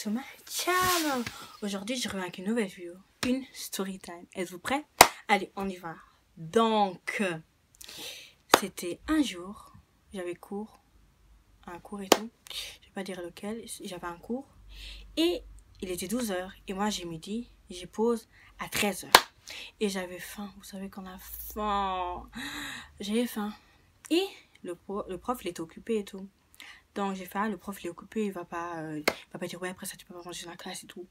to my channel. Aujourd'hui, je reviens avec une nouvelle vidéo, une story time. Êtes-vous prêts? Allez, on y va. Donc, c'était un jour, j'avais un cours et tout. Je vais pas dire lequel, j'avais un cours. Et il était 12 h. Et moi, j'ai midi, j'ai pause à 13 h. Et j'avais faim. Vous savez qu'on a faim. J'avais faim. Et le prof, il était occupé et tout. Donc j'ai fait, ah, le prof il est occupé, il va pas dire ouais après ça tu peux pas manger dans la classe et tout.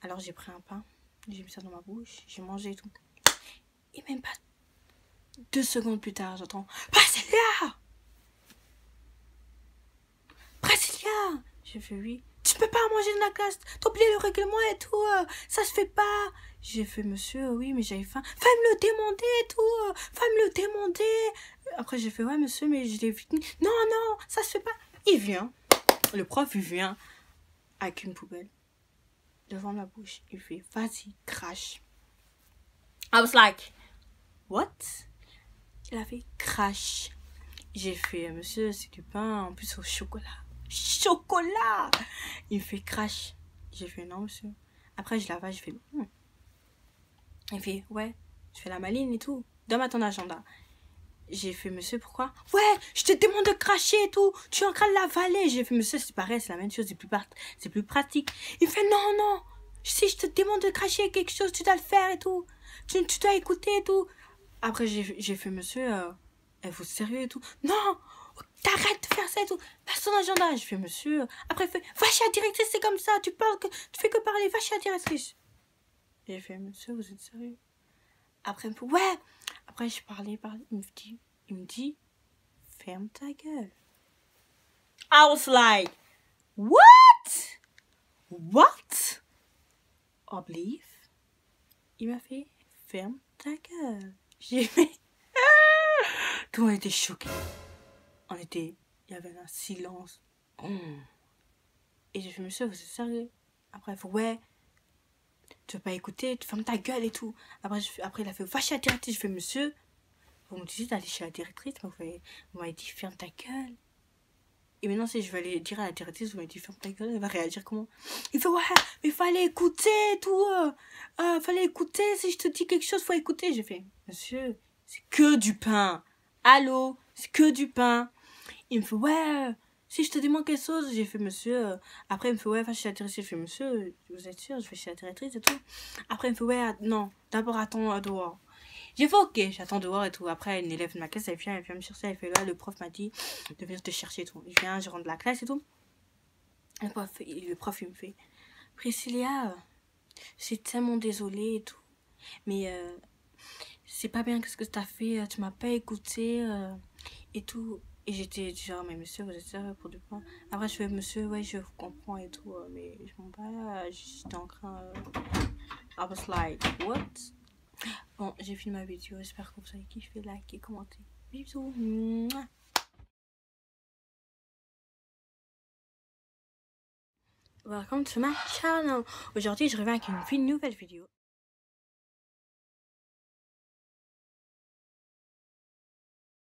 Alors j'ai pris un pain, j'ai mis ça dans ma bouche, j'ai mangé et tout. Et même pas 2 secondes plus tard j'entends Priscilla, Priscilla. J'ai fait oui. Tu peux pas manger dans la classe, t'as oublié le règlement et tout, ça se fait pas. J'ai fait monsieur oui mais j'avais faim. Fais me le demander et tout, fais me le demander. Après j'ai fait ouais monsieur mais je l'ai vu. Non non ça se fait pas. Il vient, le prof il vient avec une poubelle devant ma bouche. Il fait vas-y crache. I was like what? Il a fait crash. J'ai fait monsieur c'est du pain en plus au chocolat. Chocolat. Il fait crash. J'ai fait non monsieur. Après je l'avale, je fais Il fait ouais. Je fais la maline et tout. Donne-moi ton agenda. J'ai fait monsieur pourquoi? Ouais je te demande de cracher et tout. Tu es en train de l'avaler. J'ai fait monsieur c'est pareil c'est la même chose, c'est plus pratique. Il fait non non. Si je te demande de cracher quelque chose tu dois le faire et tout. Tu dois écouter et tout. Après j'ai fait monsieur vous sérieux et tout. Non t'arrêtes de faire ça et tout. Passe ton agenda. Je fais monsieur. Après il fait va chez la directrice c'est comme ça. Tu fais que parler. Va chez la directrice. J'ai fait monsieur vous êtes sérieux? Après il me fait ouais. Après je parlais. Il me dit ferme ta gueule. I was like what? What? Oblive. Il m'a fait ferme ta gueule. J'ai fait tout le monde était choqué. Il y avait un silence. Et j'ai fait monsieur vous êtes sérieux? Après il fait ouais tu veux pas écouter, tu fermes ta gueule et tout. Après il a fait va chez la directrice. Je fais monsieur vous me disiez d'aller chez la directrice, vous m'avez dit ferme ta gueule. Et maintenant si je vais aller dire à la directrice vous m'avez dit ferme ta gueule, elle va réagir comment? Il fait ouais mais fallait écouter et tout, fallait écouter, si je te dis quelque chose faut écouter. J'ai fait monsieur c'est que du pain, allô c'est que du pain. Il me fait ouais si je te demande quelque chose. J'ai fait monsieur après il me fait ouais va chez la directrice. Je fais monsieur vous êtes sûr? Je vais chez la directrice et tout. Après il me fait ouais non d'abord attends dehors. J'ai fait ok j'attends dehors et tout. Après une élève de ma classe elle vient me chercher, elle fait là le prof m'a dit de venir te chercher et tout. Je viens, je rentre de la classe et tout. Le prof il me fait Priscilla c'est tellement désolé et tout mais c'est pas bien ce que t'as fait, tu m'as pas écouté et tout. Et j'étais genre mais monsieur vous êtes sérieux pour du pain? Après je fais monsieur ouais je vous comprends et tout mais je m'en bats, j'étais en train I was like what? Bon j'ai fini ma vidéo, j'espère que vous avez kiffé, like et commenté. Bisous. Mouah. Welcome to my channel. Aujourd'hui je reviens avec une nouvelle vidéo.